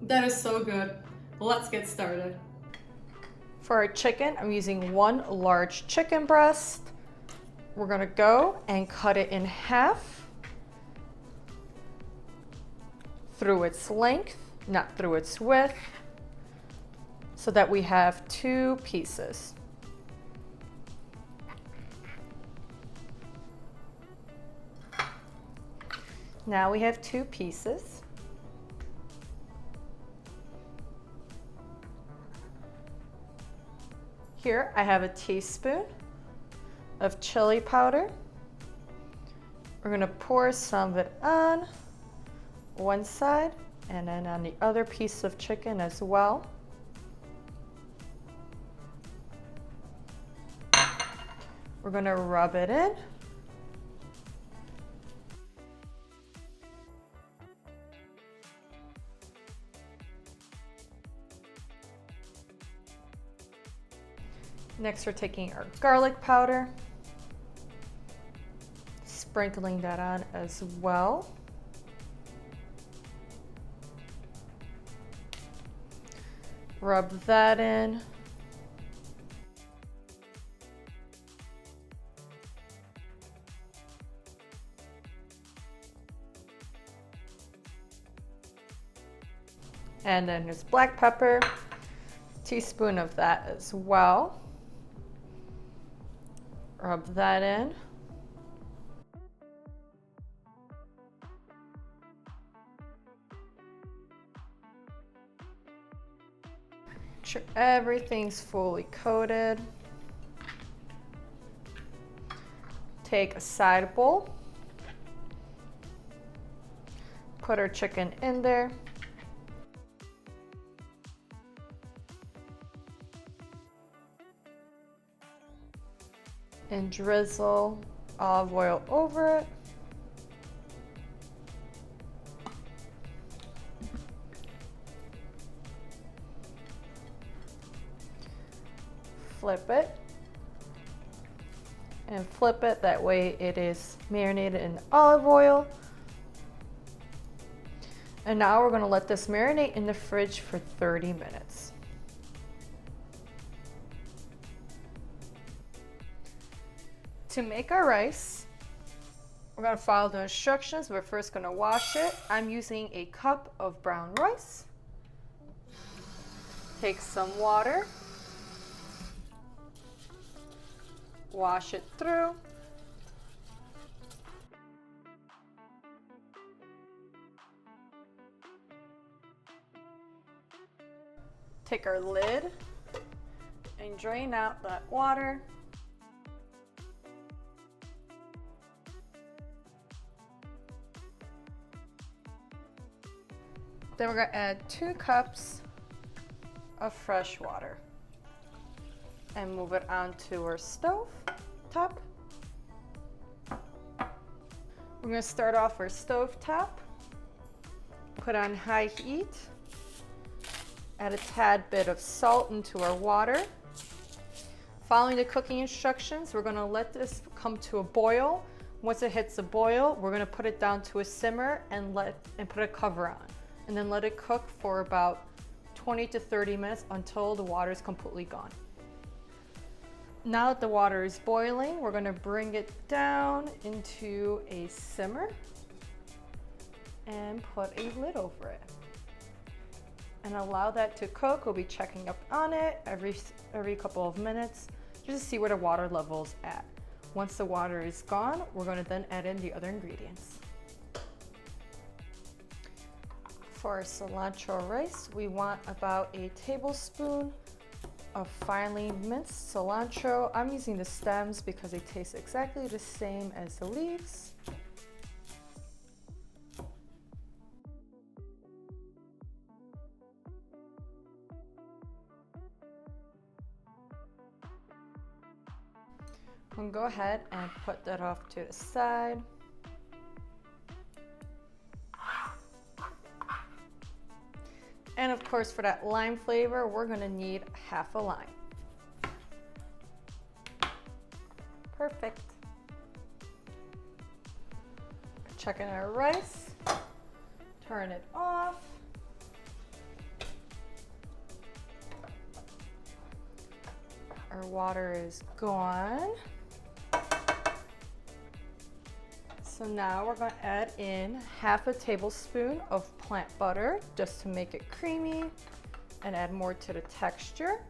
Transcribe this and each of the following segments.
That is so good. Let's get started. For our chicken, I'm using 1 large chicken breast. We're gonna go and cut it in half through its length, not through its width, so that we have 2 pieces. Now we have 2 pieces. Here I have a teaspoon of chili powder. We're gonna pour some of it on one side and then on the other piece of chicken as well. We're gonna rub it in. Next, we're taking our garlic powder, sprinkling that on as well. Rub that in. And then there's black pepper, teaspoon of that as well. Rub that in. Make sure everything's fully coated. Take a side bowl. Put our chicken in there. And drizzle olive oil over it. Flip it. And flip it, that way it is marinated in olive oil. And now we're gonna let this marinate in the fridge for 30 minutes. To make our rice, we're gonna follow the instructions. We're first gonna wash it. I'm using a cup of brown rice. Take some water. Wash it through. Take our lid and drain out that water. Then we're gonna add 2 cups of fresh water and move it onto our stove top. We're gonna start off our stove top, put on high heat, add a tad bit of salt into our water. Following the cooking instructions, we're gonna let this come to a boil. Once it hits a boil, we're gonna put it down to a simmer and put a cover on. And then let it cook for about 20 to 30 minutes until the water is completely gone. Now that the water is boiling, we're gonna bring it down into a simmer and put a lid over it. And allow that to cook. We'll be checking up on it every couple of minutes just to see where the water level's at. Once the water is gone, we're gonna then add in the other ingredients. For our cilantro rice, we want about a tablespoon of finely minced cilantro. I'm using the stems because they taste exactly the same as the leaves. I'm gonna go ahead and put that off to the side. And of course, for that lime flavor, we're gonna need half a lime. Perfect. Checking our rice, turn it off. Our water is gone. So now we're going to add in half a tablespoon of plant butter just to make it creamy and add more to the texture.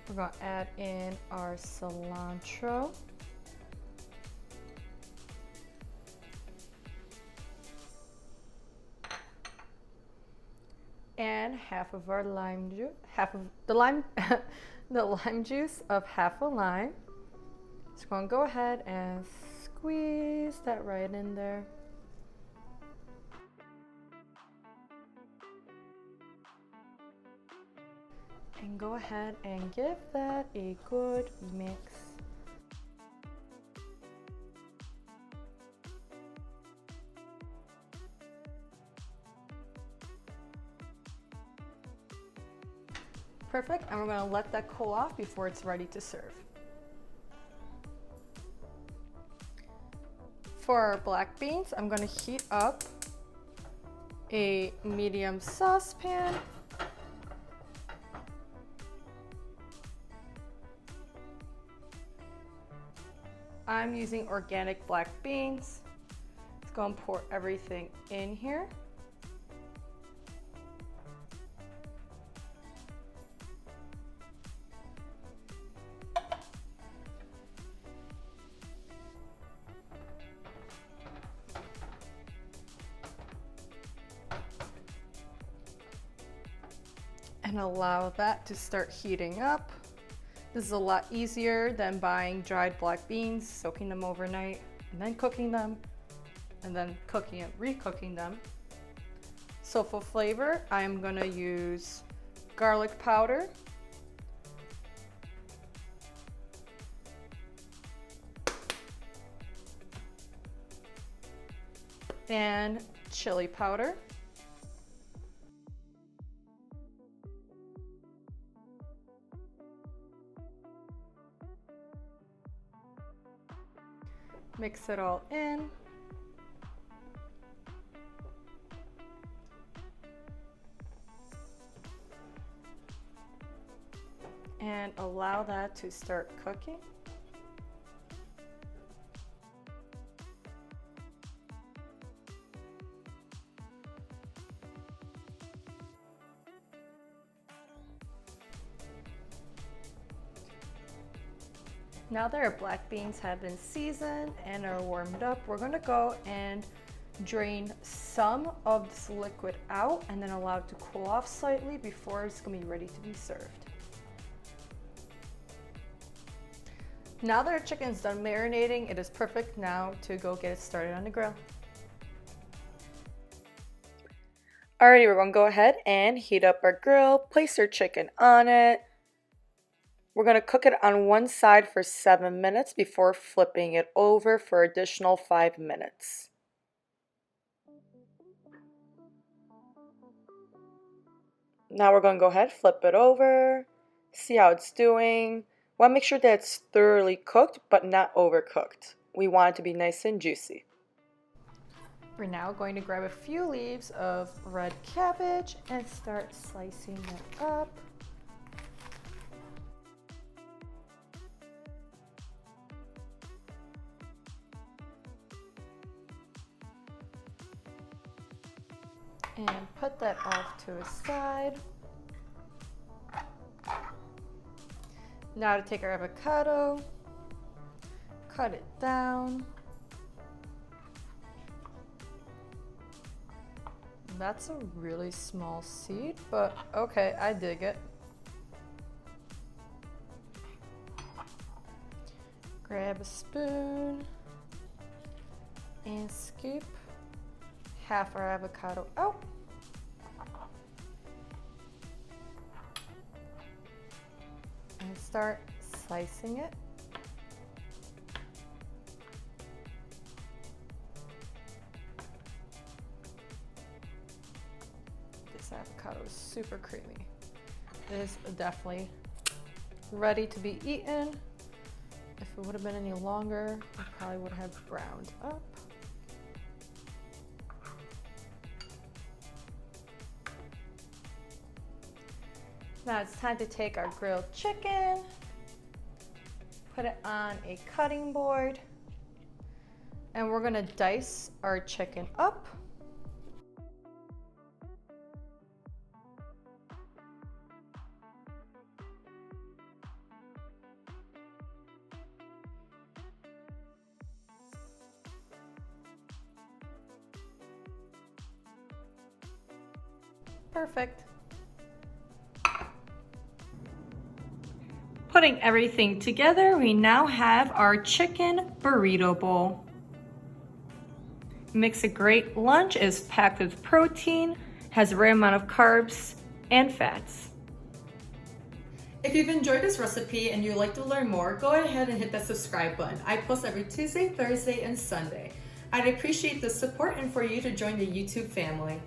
We're going to add in our cilantro. And half of our lime juice, half of the lime, the lime juice of half a lime. So we're going to go ahead and squeeze that right in there. And go ahead and give that a good mix. Perfect, and we're going to let that cool off before it's ready to serve. For our black beans, I'm going to heat up a medium saucepan. I'm using organic black beans. Let's go and pour everything in here. And allow that to start heating up. This is a lot easier than buying dried black beans, soaking them overnight, and then cooking them, and then cooking and recooking them. So for flavor, I'm gonna use garlic powder, and chili powder. Mix it all in. And allow that to start cooking. Now that our black beans have been seasoned and are warmed up, we're going to go and drain some of this liquid out and then allow it to cool off slightly before it's going to be ready to be served. Now that our chicken is done marinating, it is perfect now to go get it started on the grill. Alrighty, we're going to go ahead and heat up our grill, place our chicken on it. We're going to cook it on one side for 7 minutes before flipping it over for additional 5 minutes. Now we're going to go ahead, flip it over, see how it's doing. We want to make sure that it's thoroughly cooked but not overcooked. We want it to be nice and juicy. We're now going to grab a few leaves of red cabbage and start slicing it up. And put that off to a side. Now to take our avocado, cut it down. That's a really small seed, but okay, I dig it. Grab a spoon and scoop half our avocado out. And start slicing it. This avocado is super creamy. It is definitely ready to be eaten. If it would have been any longer, it probably would have browned up. Now it's time to take our grilled chicken, put it on a cutting board, and we're gonna dice our chicken up. Perfect. Putting everything together, we now have our chicken burrito bowl. Makes a great lunch, is packed with protein, has a rare amount of carbs and fats. If you've enjoyed this recipe and you'd like to learn more, go ahead and hit that subscribe button. I post every Tuesday, Thursday, and Sunday. I'd appreciate the support and for you to join the YouTube family.